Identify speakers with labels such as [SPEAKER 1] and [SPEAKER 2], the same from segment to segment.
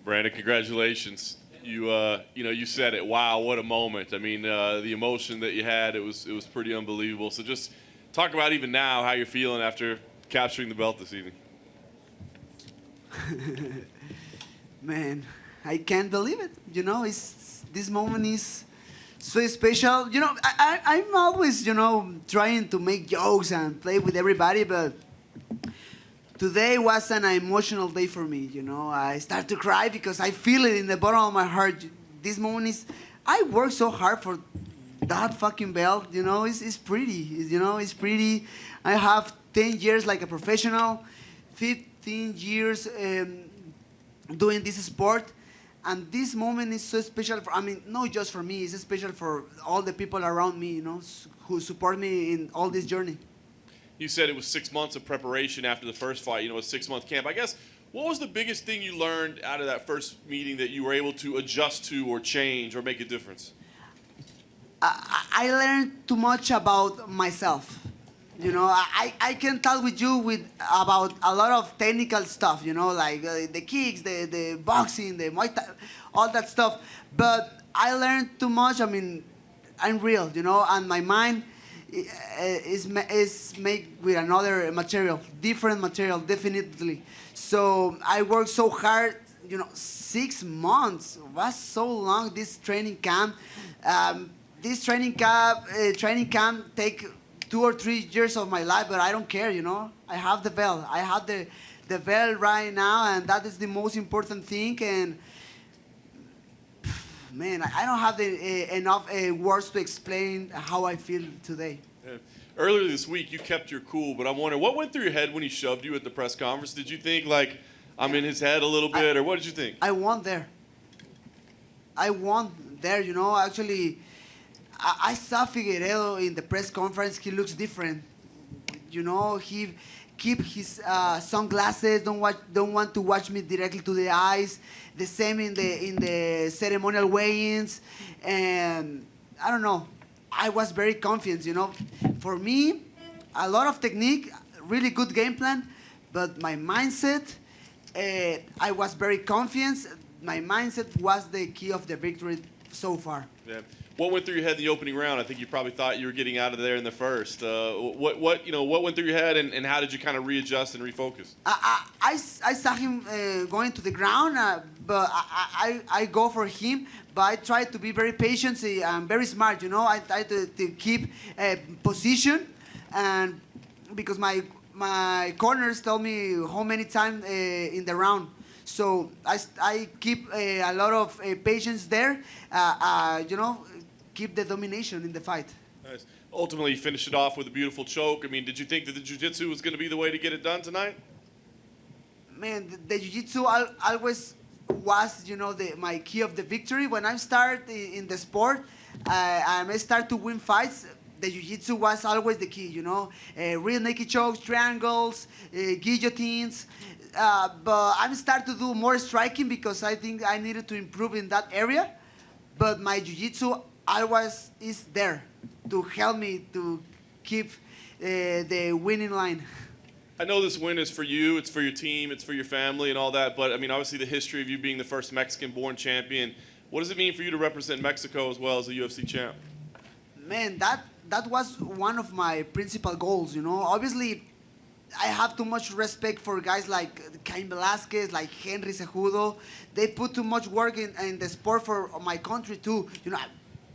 [SPEAKER 1] Brandon, congratulations. You said it. Wow, what a moment. I mean, the emotion that you had, it was pretty unbelievable. So just talk about even now how you're feeling after capturing the belt this evening.
[SPEAKER 2] Man, I can't believe it. This moment is so special. I'm always, trying to make jokes and play with everybody, but today was an emotional day for me. I start to cry because I feel it in the bottom of my heart. This moment is, I worked so hard for that fucking belt. It's pretty. It's pretty. I have 10 years like a professional, 15 years doing this sport. And this moment is so special not just for me, it's special for all the people around me, who support me in all this journey.
[SPEAKER 1] You said it was 6 months of preparation after the first fight, a 6-month camp. I guess, what was the biggest thing you learned out of that first meeting that you were able to adjust to or change or make a difference?
[SPEAKER 2] I learned too much about myself. I can talk with you about a lot of technical stuff, like the kicks, the boxing, the Muay Thai, all that stuff. But I learned too much. I'm real, and my mind is made with another material, different material, definitely. So I worked so hard, 6 months was so long. This training camp, this training camp take 2 or 3 years of my life, but I don't care, I have the belt. I have the belt right now, and that is the most important thing. And man, I don't have enough words to explain how I feel today.
[SPEAKER 1] Yeah. Earlier this week, you kept your cool, but I'm wondering, what went through your head when he shoved you at the press conference? Did you think, like, I'm in his head a little bit, or what did you think?
[SPEAKER 2] I won there. Actually, I saw Figueiredo in the press conference. He looks different. He keep his sunglasses. Don't want to watch me directly to the eyes. The same in the ceremonial weigh-ins, and I don't know. I was very confident. For me, a lot of technique, really good game plan, but my mindset. I was very confident. My mindset was the key of the victory so far.
[SPEAKER 1] Yeah. What went through your head in the opening round? I think you probably thought you were getting out of there in the first. What went through your head, and how did you kind of readjust and refocus?
[SPEAKER 2] I saw him going to the ground, but I go for him. But I try to be very patient and very smart. I try to keep position, and because my corners tell me how many times in the round. So I keep a lot of patience there. Keep the domination in the fight.
[SPEAKER 1] Nice. Ultimately, you finished it off with a beautiful choke. I mean, did you think that the jiu-jitsu was going to be the way to get it done tonight?
[SPEAKER 2] Man, the jiu-jitsu always was, my key of the victory. When I start in the sport, and I start to win fights, the jiu-jitsu was always the key, real naked chokes, triangles, guillotines. But I'm starting to do more striking because I think I needed to improve in that area. But my jiu-jitsu always is there to help me to keep the winning line.
[SPEAKER 1] I know this win is for you, it's for your team, it's for your family and all that, but I mean, obviously the history of you being the first Mexican-born champion, what does it mean for you to represent Mexico as well as a UFC champ?
[SPEAKER 2] Man, that was one of my principal goals, Obviously, I have too much respect for guys like Cain Velasquez, like Henry Cejudo. They put too much work in the sport for my country too.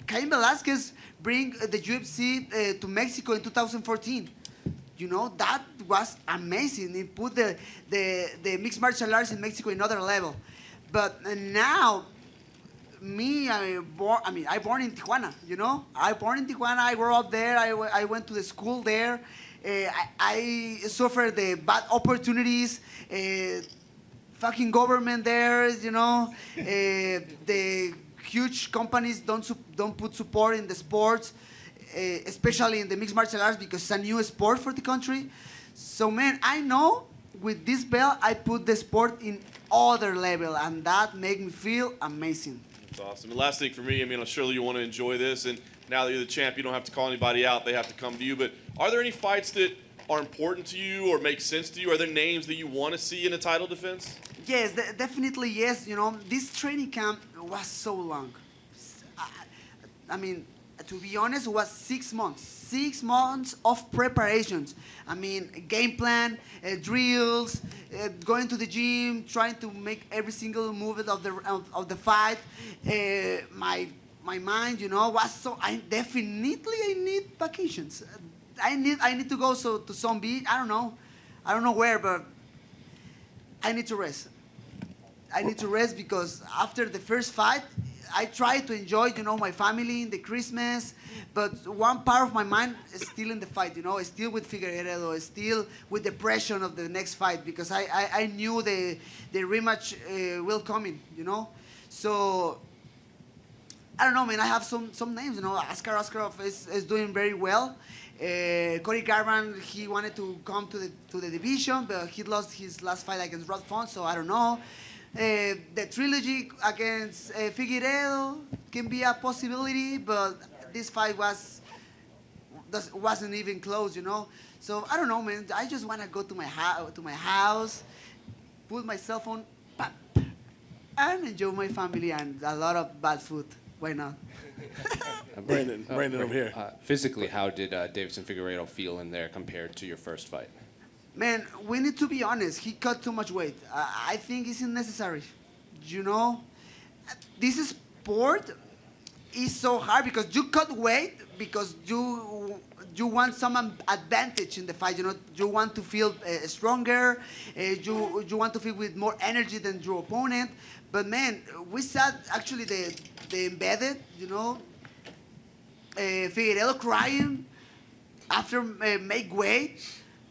[SPEAKER 2] Cain Velasquez bring the UFC to Mexico in 2014. That was amazing. It put the mixed martial arts in Mexico in another level. But now, I born in Tijuana. I born in Tijuana. I grew up there. I went to the school there. I suffered the bad opportunities, fucking government there, the huge companies don't put support in the sports, especially in the mixed martial arts because it's a new sport for the country. So man, I know with this belt I put the sport in other level, and that made me feel amazing.
[SPEAKER 1] That's awesome. And last thing for me, surely you want to enjoy this, and now that you're the champ, you don't have to call anybody out. They have to come to you. But are there any fights that are important to you or make sense to you? Are there names that you want to see in a title defense?
[SPEAKER 2] Yes, definitely yes. You know, this training camp was so long. I, I mean, to be honest, it was 6 months. 6 months of preparations. I mean, game plan, drills, going to the gym, trying to make every single movement of the fight. My mind, you know, was so. I need vacations. I need to go to some beach. I don't know where, but I need to rest. I need to rest because after the first fight, I try to enjoy, you know, my family, the Christmas, but one part of my mind is still in the fight, you know, still with Figueiredo, still with the pressure of the next fight because I knew the rematch will come in, you know. So I don't know, man. I have some names, you know. Askar Askarov is doing very well. Cody Garbrandt, he wanted to come to the division, but he lost his last fight against Rod Font, so I don't know. The trilogy against Figueiredo can be a possibility, but this fight wasn't even close, you know. So I don't know, man. I just want to go to my house, put my cell phone, pop, and enjoy my family and a lot of bad food. Why not?
[SPEAKER 3] Brandon over here.
[SPEAKER 4] Physically, how did Deiveson Figueiredo feel in there compared to your first fight?
[SPEAKER 2] Man, we need to be honest. He cut too much weight. I think it's unnecessary. You know, this sport is so hard because you cut weight because you want some advantage in the fight. You know, you want to feel stronger. You want to feel with more energy than your opponent. But man, we saw actually the embedded. You know, Figueiredo crying after make weight.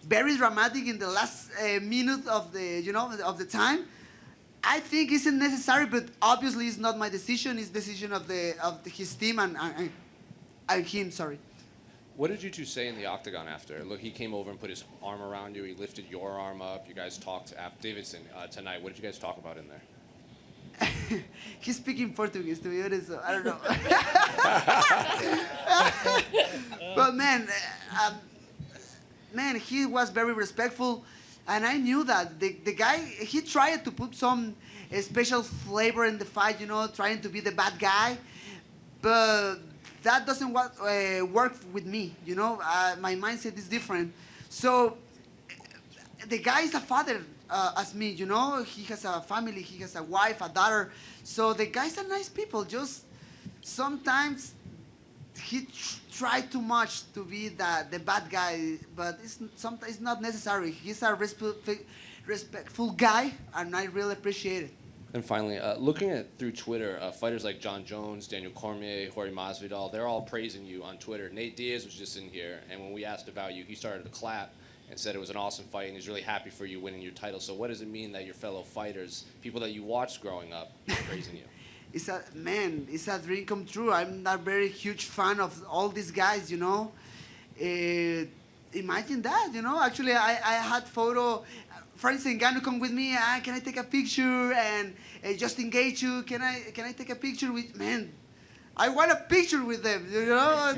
[SPEAKER 2] Very dramatic in the last minute of the time. I think it's unnecessary, but obviously it's not my decision. It's decision of his team and him. Sorry.
[SPEAKER 4] What did you two say in the octagon after? Look, he came over and put his arm around you. He lifted your arm up. You guys talked after Davidson tonight. What did you guys talk about in there?
[SPEAKER 2] He's speaking Portuguese, to be honest. So I don't know. But man, he was very respectful, and I knew that the guy, he tried to put some special flavor in the fight, you know, trying to be the bad guy, but that doesn't work with me, you know. My mindset is different. So the guy is a father as me, you know. He has a family, he has a wife, a daughter. So the guys are nice people. Just sometimes he tried too much to be the bad guy, but sometimes it's not necessary. He's a respectful guy, and I really appreciate it.
[SPEAKER 4] And finally, looking at through Twitter, fighters like John Jones, Daniel Cormier, Jorge Masvidal, they're all praising you on Twitter. Nate Diaz was just in here, and when we asked about you, he started to clap and said it was an awesome fight, and he's really happy for you winning your title. So what does it mean that your fellow fighters, people that you watched growing up, are praising you?
[SPEAKER 2] It's a dream come true. I'm not very huge fan of all these guys, you know. Imagine that, you know. Actually, I had photo. Friends in Ghana come with me. Can I take a picture and just engage you? Can I take a picture with man? I want a picture with them, you know.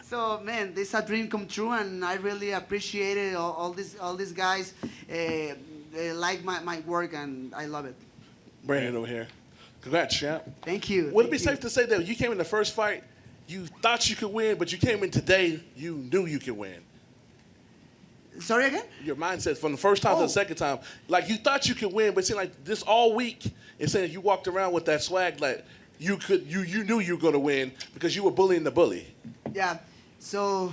[SPEAKER 2] So man, this is a dream come true, and I really appreciate it. All these guys like my work, and I love it.
[SPEAKER 3] Brandon over here. Congrats, champ.
[SPEAKER 2] Thank you.
[SPEAKER 3] Would it be safe to say that you came in the first fight, you thought you could win, but you came in today, you knew you could win?
[SPEAKER 2] Sorry again?
[SPEAKER 3] Your mindset from the first time to the second time, like you thought you could win, but it seemed like this all week, it said you walked around with that swag like you knew you were gonna win because you were bullying the bully.
[SPEAKER 2] Yeah. So,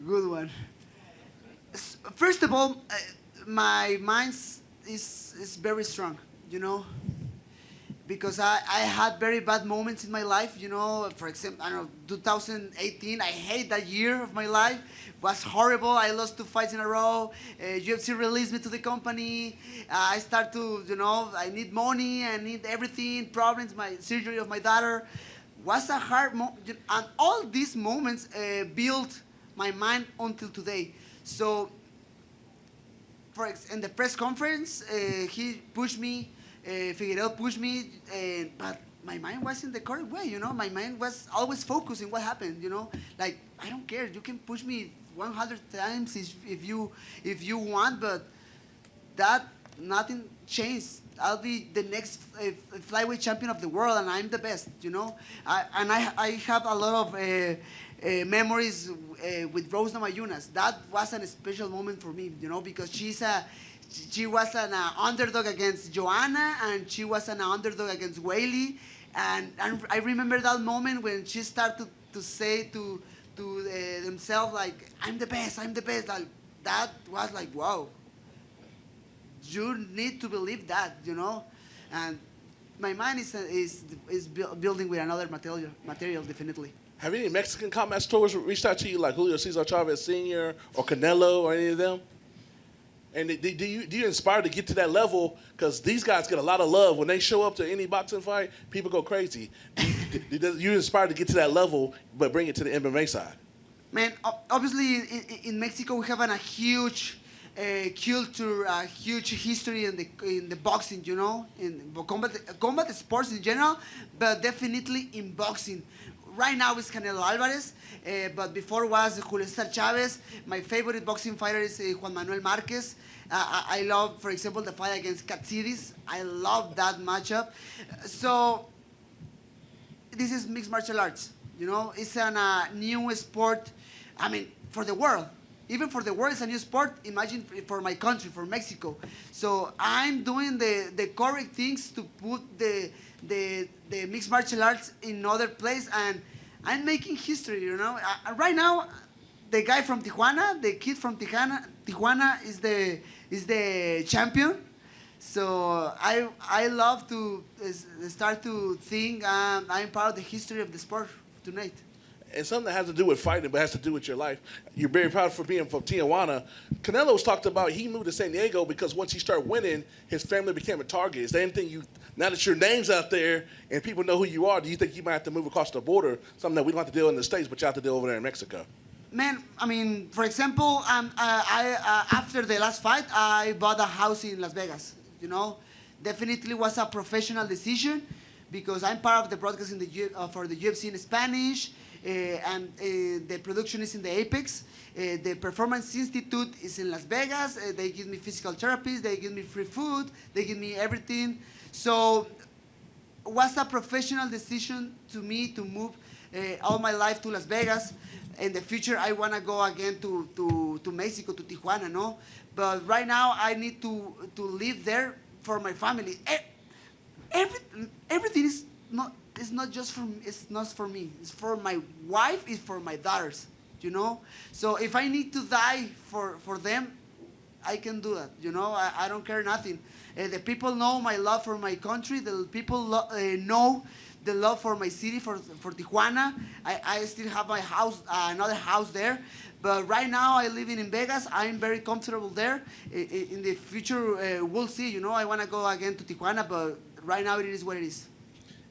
[SPEAKER 2] good one. First of all, my mind is very strong, you know. Because I had very bad moments in my life, you know. For example, I don't know, 2018, I hate that year of my life. It was horrible. I lost 2 fights in a row. UFC released me to the company. I start to, you know, I need money, I need everything, problems, my surgery of my daughter. Was a hard moment. And all these moments built my mind until today. So, in the press conference, he pushed me. Figueiredo pushed me, but my mind was in the correct way, you know. My mind was always focused on what happened, you know. Like, I don't care. You can push me 100 times if you want, but that nothing changed. I'll be the next flyweight champion of the world, and I'm the best, you know. I have a lot of memories with Rose Namajunas. That was a special moment for me, you know, because she was an underdog against Joanna, and she was an underdog against Whaley. And I remember that moment when she started to say to themselves, like, I'm the best, I'm the best. Like, that was like, wow. You need to believe that, you know. And my mind is building with another material, definitely.
[SPEAKER 3] Have any Mexican combat stores reached out to you, like Julio Cesar Chavez Sr. or Canelo or any of them? And do you inspire to get to that level? Because these guys get a lot of love. When they show up to any boxing fight, people go crazy. You inspire to get to that level, but bring it to the MMA side? Man,
[SPEAKER 2] obviously in Mexico we have a huge culture, a huge history in the boxing, you know, in combat sports in general, but definitely in boxing. Right now it's Canelo Alvarez, but before was Julio Cesar Chavez. My favorite boxing fighter is Juan Manuel Marquez. I love, for example, the fight against Katsidis. I love that matchup. So this is mixed martial arts. You know, it's a new sport. I mean, for the world. Even for the world, it's a new sport. Imagine for my country, for Mexico. So I'm doing the correct things to put the mixed martial arts in other place, and I'm making history, you know. Right now, the guy from Tijuana, the kid from Tijuana is the champion. So I love to start to think I'm part of the history of the sport tonight.
[SPEAKER 3] And something that has to do with fighting, but has to do with your life. You're very proud for being from Tijuana. Canelo's talked about he moved to San Diego because once he started winning, his family became a target. Is there anything now that your name's out there and people know who you are, do you think you might have to move across the border, something that we don't have to deal in the States, but you have to deal over there in Mexico?
[SPEAKER 2] Man, I mean, for example, after the last fight, I bought a house in Las Vegas. You know, definitely was a professional decision because I'm part of the broadcasting for the UFC in Spanish. And the production is in the Apex. The Performance Institute is in Las Vegas. They give me physical therapies. They give me free food. They give me everything. So it was a professional decision to me to move all my life to Las Vegas. In the future, I want to go again to Mexico, to Tijuana, no? But right now, I need to live there for my family. Everything is not... It's not just for me. It's not for me. It's for my wife. It's for my daughters. You know. So if I need to die for them, I can do that. You know. I don't care nothing. The people know my love for my country. The people know the love for my city, for Tijuana. I still have my house, another house there. But right now I live in Vegas. I'm very comfortable there. In the future, we'll see. You know. I want to go again to Tijuana, but right now it is what it is.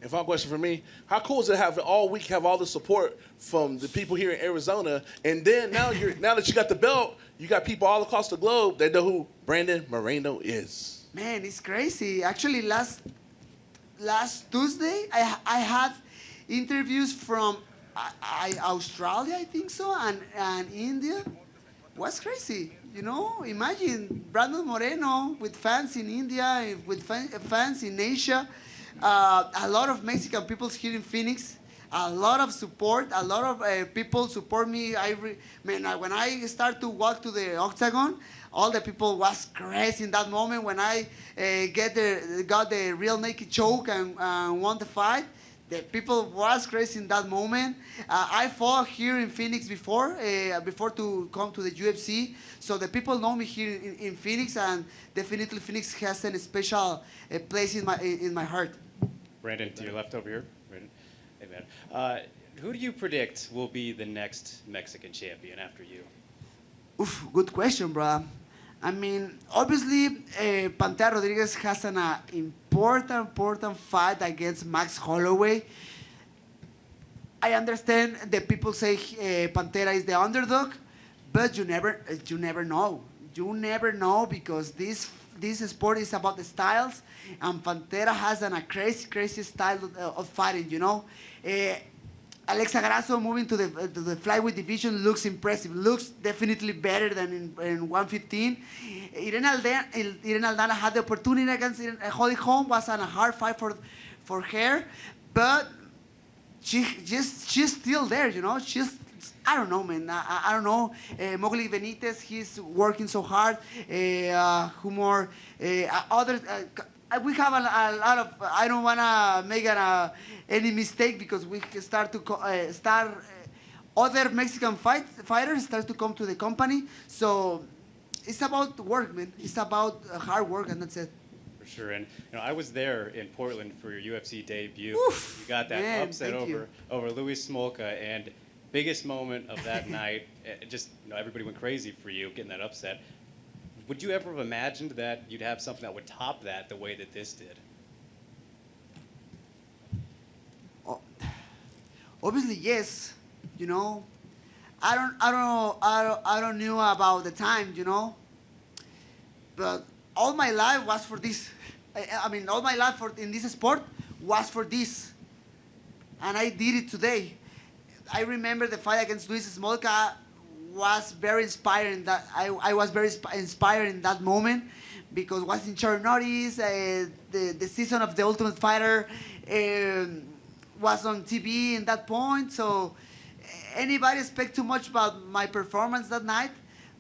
[SPEAKER 3] And final question for me, how cool is it have all week have all the support from the people here in Arizona, and then now that you got the belt, you got people all across the globe that know who Brandon Moreno is.
[SPEAKER 2] Man, it's crazy. Actually, last Tuesday, I had interviews from Australia, I think so, and India. What's crazy? You know, imagine Brandon Moreno with fans in India, with fans in Asia. A lot of Mexican people here in Phoenix, a lot of support, a lot of people support me. When I start to walk to the octagon, all the people was crazy in that moment when I got the real naked choke and won the fight. The people was crazy in that moment. I fought here in Phoenix before to come to the UFC. So the people know me here in Phoenix, and definitely Phoenix has a special place in my heart.
[SPEAKER 5] Brandon, to your left over here. Brandon. Hey, man. Who do you predict will be the next Mexican champion after you?
[SPEAKER 2] Oof, good question, bro. I mean, obviously, Pantera Rodriguez has an important fight against Max Holloway. I understand that people say Pantera is the underdog, but you never know. You never know because this sport is about the styles, and Pantera has a crazy style of fighting, you know. Alexa Grasso moving to the flyweight division looks impressive. Looks definitely better than in 115. Irene Aldana had the opportunity against Holly Holm. Was on a hard fight for her, but she's still there. You know, I don't know, man. I don't know. Mowgli Benitez, he's working so hard. Who more? Others. We have a lot of. I don't want to make any mistake because we start to other Mexican fighters start to come to the company. So it's about work, man. It's about hard work, and that's it.
[SPEAKER 5] For sure. And I was there in Portland for your UFC debut.
[SPEAKER 2] Oof,
[SPEAKER 5] you got that
[SPEAKER 2] man,
[SPEAKER 5] upset over Luis Smolka, and biggest moment of that night. Just everybody went crazy for you getting that upset. Would you ever have imagined that you'd have something that would top that the way that this did?
[SPEAKER 2] Obviously, yes. You know, I don't know about the time. You know, but all my life was for this. I mean, all my life in this sport was for this, and I did it today. I remember the fight against Luis Smolka was very inspiring. That I was very inspired in that moment because it was in short notice. The season of the Ultimate Fighter was on TV in that point. So anybody expect too much about my performance that night,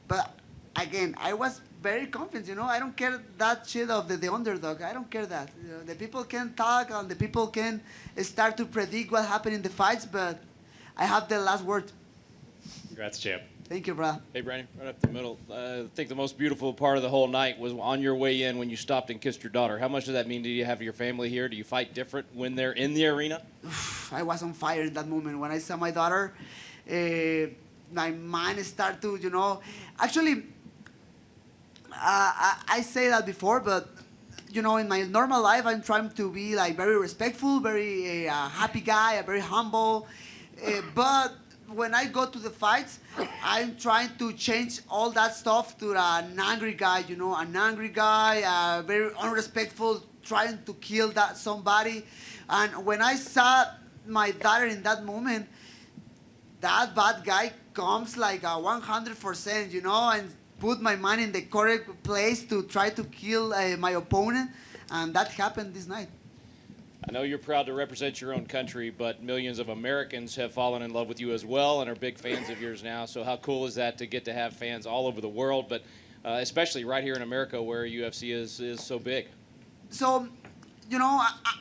[SPEAKER 2] but again, I was very confident. You know, I don't care that shit of the underdog. I don't care that. You know, the people can talk and the people can start to predict what happened in the fights, but I have the last word.
[SPEAKER 5] Congrats, champ.
[SPEAKER 2] Thank you, brother.
[SPEAKER 6] Hey, Brandon, right up the middle. I think the most beautiful part of the whole night was on your way in when you stopped and kissed your daughter. How much does that mean to you have your family here? Do you fight different when they're in the arena?
[SPEAKER 2] I was on fire in that moment. When I saw my daughter, my mind started to, actually, I say that before, but, in my normal life, I'm trying to be like very respectful, very happy guy, very humble, but when I go to the fights, I'm trying to change all that stuff to an angry guy, an angry guy, very unrespectful, trying to kill somebody. And when I saw my daughter in that moment, that bad guy comes like a 100%, and put my mind in the correct place to try to kill my opponent. And that happened this night.
[SPEAKER 6] I know you're proud to represent your own country, but millions of Americans have fallen in love with you as well and are big fans of yours now. So how cool is that to get to have fans all over the world, but especially right here in America where UFC is so big?
[SPEAKER 2] So,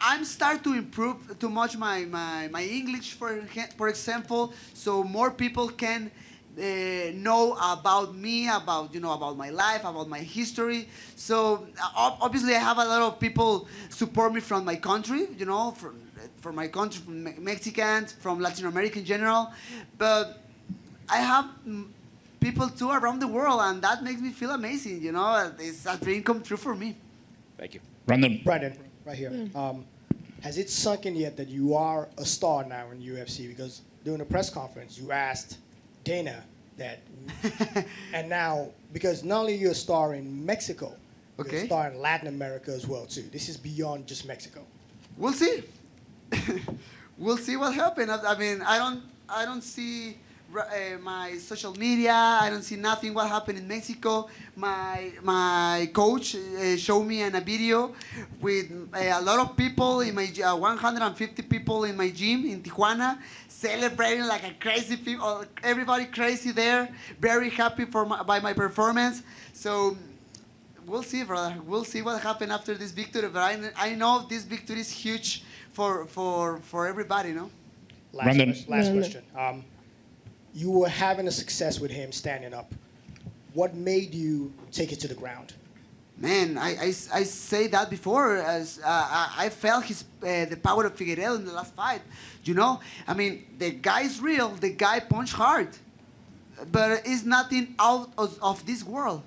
[SPEAKER 2] I'm starting to improve too much my English, for example, so more people can know about me, about my life, about my history. So obviously I have a lot of people support me from my country, from my country, from Mexicans, from Latin America in general. But I have people too around the world, and that makes me feel amazing. It's a dream come true for me.
[SPEAKER 6] Thank you.
[SPEAKER 7] Brandon, right here. Has it sunk in yet that you are a star now in UFC? Because during the press conference, you asked Dana that, and now, because not only you're a star in Mexico, you're a star in Latin America as well too. This is beyond just Mexico.
[SPEAKER 2] We'll see. We'll see what happens. I mean, I don't see my social media. I don't see nothing what happened in Mexico. My coach showed me in a video with a lot of people in my 150 people in my gym in Tijuana, celebrating like a crazy people. Everybody crazy there. Very happy by my performance. So we'll see, brother. We'll see what happens after this victory. But I know this victory is huge for everybody. No.
[SPEAKER 7] Last question. You were having a success with him standing up. What made you take it to the ground?
[SPEAKER 2] Man, I say that before. As I felt the power of Figueiredo in the last fight. I mean, the guy is real. The guy punched hard, but it's nothing out of this world.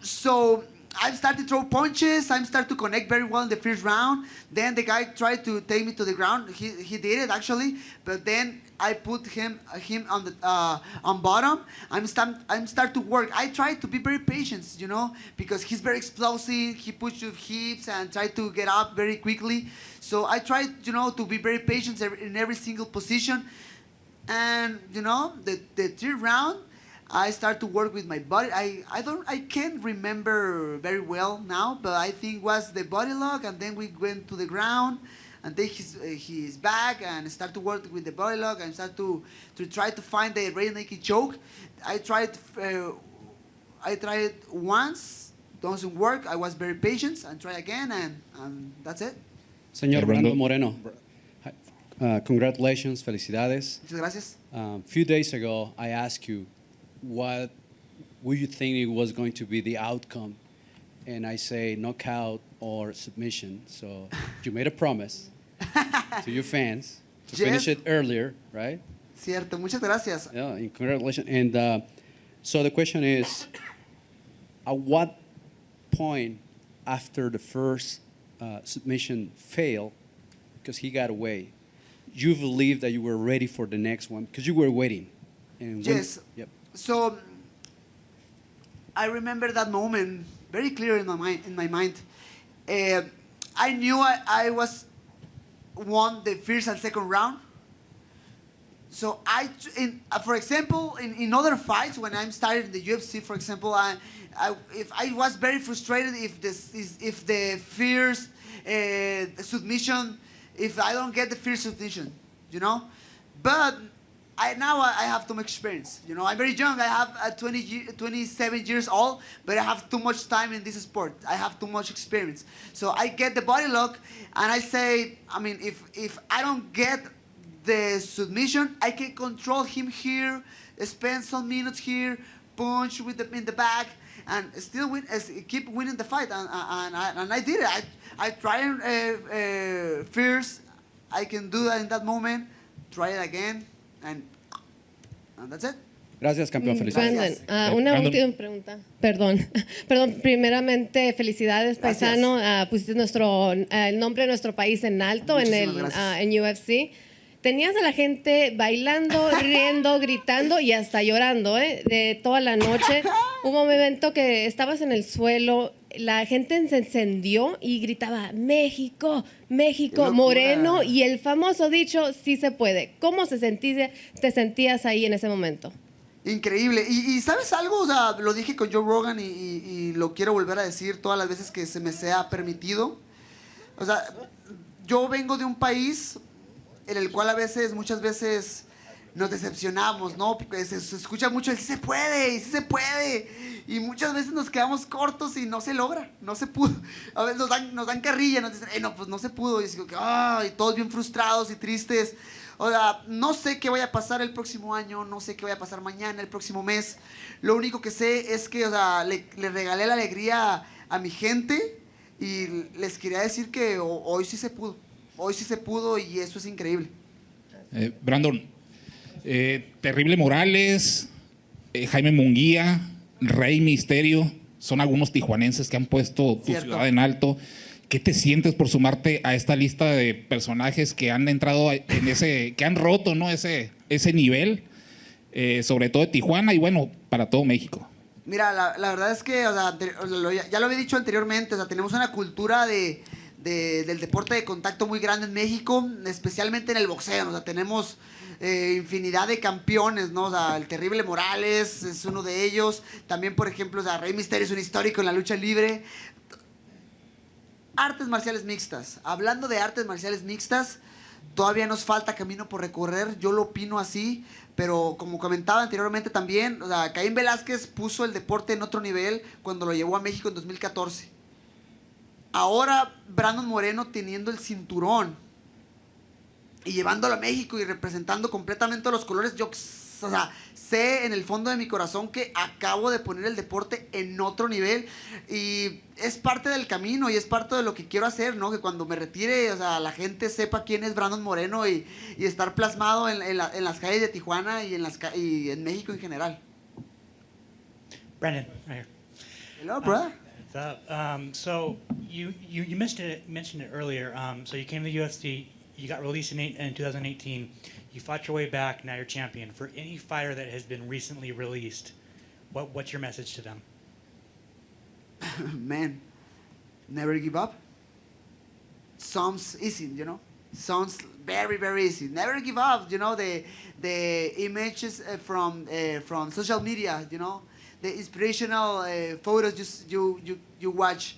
[SPEAKER 2] So I started to throw punches. I started to connect very well in the first round. Then the guy tried to take me to the ground. He did it actually, but then I put him on the on bottom. I'm start to work. I try to be very patient, you know, because he's very explosive. He pushed the hips and tried to get up very quickly. So I tried, you know, to be very patient in every single position. And you know, the third round, I start to work with my body. I can't remember very well now, but I think was the body lock, and then we went to the ground, and then his back, and start to work with the body lock, and start to try to find the rear naked choke. I tried once, doesn't work. I was very patient, and try again, and that's it.
[SPEAKER 8] Señor Brando Moreno, congratulations, felicidades.
[SPEAKER 2] Muchas gracias.
[SPEAKER 8] A few days ago, I asked you, what would you think it was going to be the outcome? And I say knockout or submission. So you made a promise to your fans to finish it earlier, right?
[SPEAKER 2] Cierto, muchas gracias.
[SPEAKER 8] Yeah, and congratulations. And so the question is, at what point after the first submission failed, because he got away, you believe that you were ready for the next one because you were waiting? And
[SPEAKER 2] Yes.
[SPEAKER 8] Yep.
[SPEAKER 2] So I remember that moment very clear in my mind. I knew I was won the first and second round. So for example, in other fights when I'm started in the UFC, for example, if I was very frustrated if the first submission, if I don't get the first submission, you know, but now I have too much experience. You know, I'm very young. I have 27 years old, but I have too much time in this sport. I have too much experience. So I get the body lock, and I say, I mean, if I don't get the submission, I can control him here, spend some minutes here, punch in the back, and still win, keep winning the fight. And I did it. I tried first. I can do that in that moment. Try it again. And that's it.
[SPEAKER 8] Gracias, campeón. Felicidades.
[SPEAKER 9] Brandon, una última pregunta. Perdón, primeramente, felicidades, paisano. Pusiste el nombre de nuestro país en alto en UFC. Tenías a la gente bailando, riendo, gritando y hasta llorando, de toda la noche. Hubo un momento que estabas en el suelo, la gente se encendió y gritaba, México, México, Moreno, y el famoso dicho, sí se puede. ¿Cómo te sentías ahí en ese momento?
[SPEAKER 2] Increíble. Y ¿sabes algo? O sea, lo dije con Joe Rogan y lo quiero volver a decir todas las veces que se me sea permitido. O sea, yo vengo de un país en el cual muchas veces nos decepcionamos, ¿no? Porque se escucha mucho el sí se puede, y sí se puede. Y muchas veces nos quedamos cortos y no se logra, no se pudo. A veces nos dan carrilla, nos dicen, no, pues no se pudo. Y digo, y todos bien frustrados y tristes. O sea, no sé qué vaya a pasar el próximo año, no sé qué vaya a pasar mañana, el próximo mes. Lo único que sé es que, o sea, le regalé la alegría a mi gente y les quería decir que hoy sí se pudo. Hoy sí se pudo y eso es increíble.
[SPEAKER 10] Brandon, Terrible Morales, Jaime Munguía, Rey Misterio, son algunos tijuanenses que han puesto tu ciudad en alto. ¿Qué te sientes por sumarte a esta lista de personajes que han entrado en que han roto, ¿no?, ese nivel, sobre todo de Tijuana y bueno, para todo México?
[SPEAKER 2] Mira, la verdad es que, o sea, ya lo había dicho anteriormente, o sea, tenemos una cultura del deporte de contacto muy grande en México, especialmente en el boxeo. O sea, tenemos infinidad de campeones, ¿no? O sea, el Terrible Morales es uno de ellos. También, por ejemplo, o sea, Rey Misterio es un histórico en la lucha libre. Artes marciales mixtas. Hablando de artes marciales mixtas, todavía nos falta camino por recorrer. Yo lo opino así, pero como comentaba anteriormente también, o sea, Caín Velázquez puso el deporte en otro nivel cuando lo llevó a México en 2014. Ahora Brandon Moreno teniendo el cinturón y llevándolo a México y representando completamente los colores, yo, o sea, sé en el fondo de mi corazón que acabo de poner el deporte en otro nivel y es parte del camino y es parte de lo que quiero hacer, ¿no? Que cuando me retire, o sea, la gente sepa quién es Brandon Moreno y estar plasmado en las calles de Tijuana y en México en general.
[SPEAKER 11] Brandon, right here.
[SPEAKER 2] Hello, brother.
[SPEAKER 11] What's up? So you mentioned it earlier. So you came to the UFC. You got released in 2018. You fought your way back. Now you're champion. For any fighter that has been recently released, what's your message to them?
[SPEAKER 2] Man, never give up. Sounds easy, you know. Sounds very, very easy. Never give up. You know, the images from social media. You know, the inspirational photos you watch.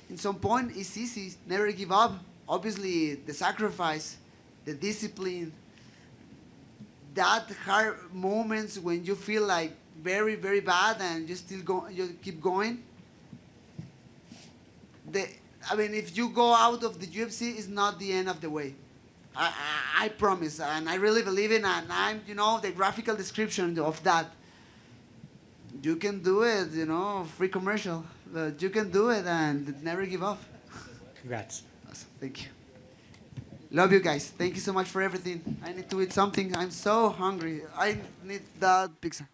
[SPEAKER 2] In some point, it's easy. Never give up. Obviously, the sacrifice, the discipline, that hard moments when you feel like very, very bad and you still you keep going. I mean, if you go out of the UFC, it's not the end of the way. I promise, and I really believe in it, and I'm, you know, the graphical description of that. You can do it, you know, free commercial. But you can do it and never give up.
[SPEAKER 11] Congrats.
[SPEAKER 2] Awesome. Thank you. Love you guys. Thank you so much for everything. I need to eat something. I'm so hungry. I need that pizza.